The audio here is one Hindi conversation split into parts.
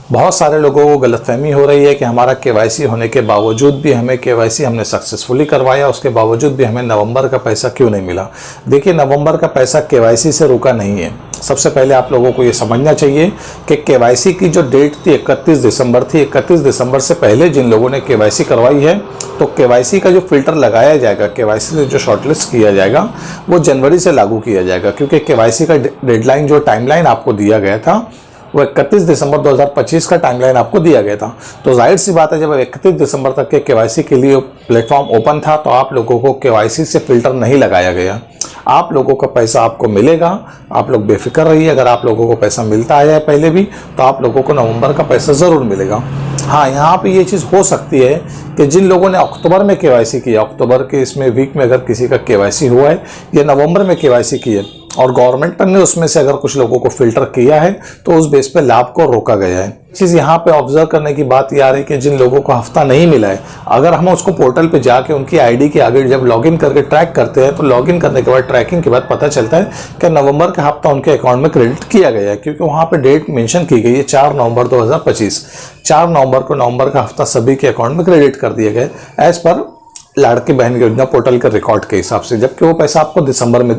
बहुत सारे लोगों को गलतफहमी हो रही है कि हमारा केवाईसी होने के बावजूद भी हमें केवाईसी हमने सक्सेसफुली करवाया, उसके बावजूद भी हमें नवंबर का पैसा क्यों नहीं मिला। देखिए, नवंबर का पैसा केवाईसी से रुका नहीं है। सबसे पहले आप लोगों को ये समझना चाहिए कि केवाईसी की जो डेट थी 31 दिसंबर थी। 31 दिसंबर से पहले जिन लोगों ने केवाईसी करवाई है, तो केवाईसी का जो फिल्टर लगाया जाएगा, केवाईसी से जो शॉर्टलिस्ट किया जाएगा, वो जनवरी से लागू किया जाएगा। क्योंकि केवाईसी का डेडलाइन जो टाइमलाइन आपको दिया गया था वो 31 दिसंबर 2025 का टाइमलाइन आपको दिया गया था। तो जाहिर सी बात है, जब 31 दिसंबर तक के केवाईसी के लिए प्लेटफॉर्म ओपन था तो आप लोगों को केवाईसी से फिल्टर नहीं लगाया गया। आप लोगों का पैसा आपको मिलेगा, आप लोग बेफिक्र रहिए। अगर आप लोगों को पैसा मिलता आया है पहले भी, तो आप लोगों को नवंबर का पैसा ज़रूर मिलेगा। हाँ, यहाँ पे ये चीज़ हो सकती है कि जिन लोगों ने अक्टूबर में केवाईसी किया, अक्टूबर के इसमें वीक में अगर किसी का केवाईसी हुआ है या नवंबर में केवाईसी की है और गवर्नमेंट ने उसमें से अगर कुछ लोगों को फिल्टर किया है, तो उस बेस पे लाभ को रोका गया है। चीज़ यहाँ पे ऑब्जर्व करने की बात ये आ रही है कि जिन लोगों को हफ्ता नहीं मिला है, अगर हम उसको पोर्टल पे जाके उनकी आईडी के आगे जब लॉगिन करके ट्रैक करते हैं, तो लॉगिन करने के बाद ट्रैकिंग के बाद पता चलता है कि नवंबर का हफ्ता उनके अकाउंट में क्रेडिट किया गया है। क्योंकि वहाँ पे डेट मेंशन की गई है 4 नवंबर 2025। 4 नवंबर को नवंबर का हफ्ता सभी के अकाउंट में क्रेडिट कर दिए गए एज पर लाड़की बहन योजना पोर्टल के रिकॉर्ड के हिसाब से, जबकि वो पैसा आपको दिसंबर में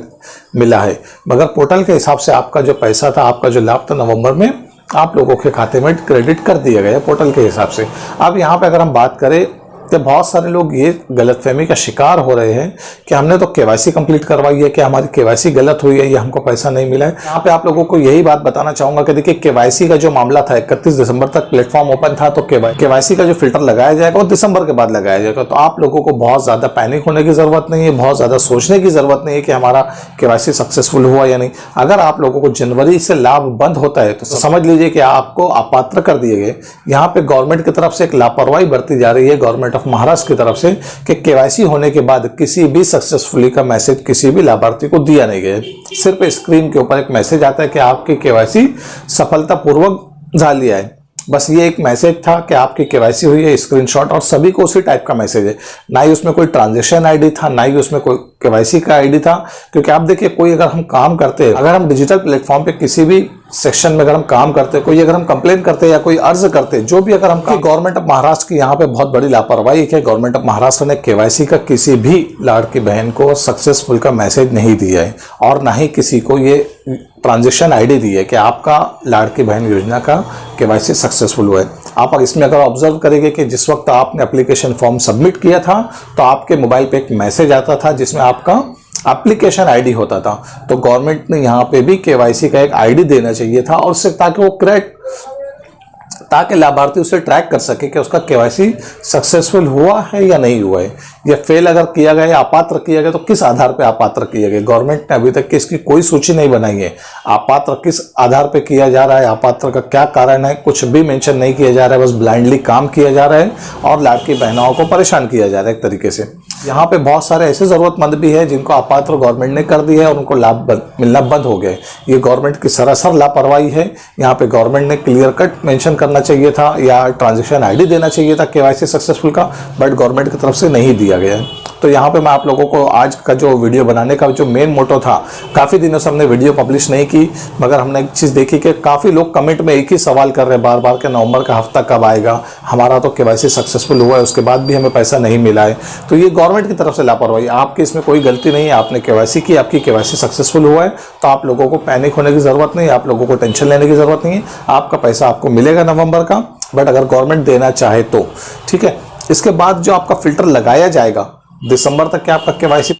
मिला है। मगर पोर्टल के हिसाब से आपका जो पैसा था, आपका जो लाभ था, नवंबर में आप लोगों के खाते में क्रेडिट कर दिया गया पोर्टल के हिसाब से। अब यहाँ पे अगर हम बात करें तो बहुत सारे लोग ये गलतफहमी का शिकार हो रहे हैं कि हमने तो केवाईसी कंप्लीट करवाई है, कि हमारी केवाईसी गलत हुई है या हमको पैसा नहीं मिला है। यहाँ पे आप लोगों को यही बात बताना चाहूंगा कि देखिए, केवाईसी का जो मामला था 31 दिसंबर तक प्लेटफॉर्म ओपन था, तो केवाईसी का जो फिल्टर लगाया जाएगा वो दिसंबर के बाद लगाया जाएगा। तो आप लोगों को बहुत ज्यादा पैनिक होने की जरूरत नहीं है, बहुत ज्यादा सोचने की जरूरत नहीं है कि हमारा केवाईसी सक्सेसफुल हुआ या नहीं। अगर आप लोगों को जनवरी से लाभ बंद होता है तो समझ लीजिए कि आपको अपात्र कर दिए गए। यहाँ पे गवर्नमेंट की तरफ से एक लापरवाही बरती जा रही है, गवर्नमेंट ऑफ महाराष्ट्र की तरफ से, कि केवाईसी होने के बाद किसी भी सक्सेसफुली का मैसेज किसी भी लाभार्थी को दिया नहीं गया। सिर्फ स्क्रीन के ऊपर एक मैसेज आता है कि आपकी केवाईसी सफलतापूर्वक झाली है। बस ये एक मैसेज था कि आपकी केवाईसी हुई है, स्क्रीनशॉट, और सभी को उसी टाइप का मैसेज है। ना ही उसमें कोई ट्रांजैक्शन आईडी था, ना ही उसमें कोई केवाईसी का आईडी था। क्योंकि आप देखिए, कोई अगर हम काम करते हैं, अगर हम डिजिटल प्लेटफॉर्म पे किसी भी सेक्शन में अगर हम काम करते हैं, कोई अगर हम कंप्लेन करते हैं या कोई अर्ज करते हैं, जो भी अगर हम, गवर्नमेंट ऑफ महाराष्ट्र की यहाँ पे बहुत बड़ी लापरवाही है। गवर्नमेंट ऑफ महाराष्ट्र ने केवाईसी का किसी भी लाड़की बहन को सक्सेसफुल का मैसेज नहीं दिया है, और ना ही किसी को ये ट्रांजैक्शन आईडी दी है कि आपका लाड़की बहन योजना का केवाईसी सक्सेसफुल हुआ है। आप इसमें अगर ऑब्जर्व करेंगे कि जिस वक्त आपने एप्लीकेशन फॉर्म सबमिट किया था, तो आपके मोबाइल पे एक मैसेज आता था जिसमें आपका एप्लीकेशन आईडी होता था। तो गवर्नमेंट ने यहाँ पे भी केवाईसी का एक आईडी देना चाहिए था, और उससे ताकि वो ताकि लाभार्थी उसे ट्रैक कर सके कि उसका केवाईसी सक्सेसफुल हुआ है या नहीं हुआ है, या फेल अगर किया गया या अपात्र किया गया तो किस आधार पे अपात्र किया गया। गवर्नमेंट ने अभी तक की इसकी कोई सूची नहीं बनाई है। अपात्र किस आधार पे किया जा रहा है, अपात्र का क्या कारण है, कुछ भी मेंशन नहीं किया जा रहा है। बस ब्लाइंडली काम किया जा रहा है और लाड़की बहनों को परेशान किया जा रहा है एक तरीके से। यहाँ पे बहुत सारे ऐसे जरूरतमंद भी है जिनको अपात्र गवर्नमेंट ने कर दिया है और उनको लाभ मिलना बंद हो गया है। ये गवर्नमेंट की सरासर लापरवाही है। यहाँ पे गवर्नमेंट ने क्लियर कट मेंशन करना चाहिए था या ट्रांजैक्शन आईडी देना चाहिए था केवाईसी सक्सेसफुल का, बट गवर्नमेंट की तरफ से नहीं दिया गया है। तो यहाँ पे मैं आप लोगों को आज का जो वीडियो बनाने का जो मेन मोटो था, काफ़ी दिनों से हमने वीडियो पब्लिश नहीं की, मगर हमने एक चीज़ देखी कि काफ़ी लोग कमेंट में एक ही सवाल कर रहे हैं बार बार कि नवंबर का हफ्ता कब आएगा, हमारा तो केवाईसी सक्सेसफुल हुआ है, उसके बाद भी हमें पैसा नहीं मिला है। तो ये गवर्नमेंट की तरफ से लापरवाही, आपकी इसमें कोई गलती नहीं है। आपने केवाईसी की, आपकी केवाईसी सक्सेसफुल हुआ है, तो आप लोगों को पैनिक होने की ज़रूरत नहीं है, आप लोगों को टेंशन लेने की ज़रूरत नहीं है। आपका पैसा आपको मिलेगा नवंबर का, बट अगर गवर्नमेंट देना चाहे तो, ठीक है। इसके बाद जो आपका फिल्टर लगाया जाएगा दिसंबर तक, क्या आपका केवाईसी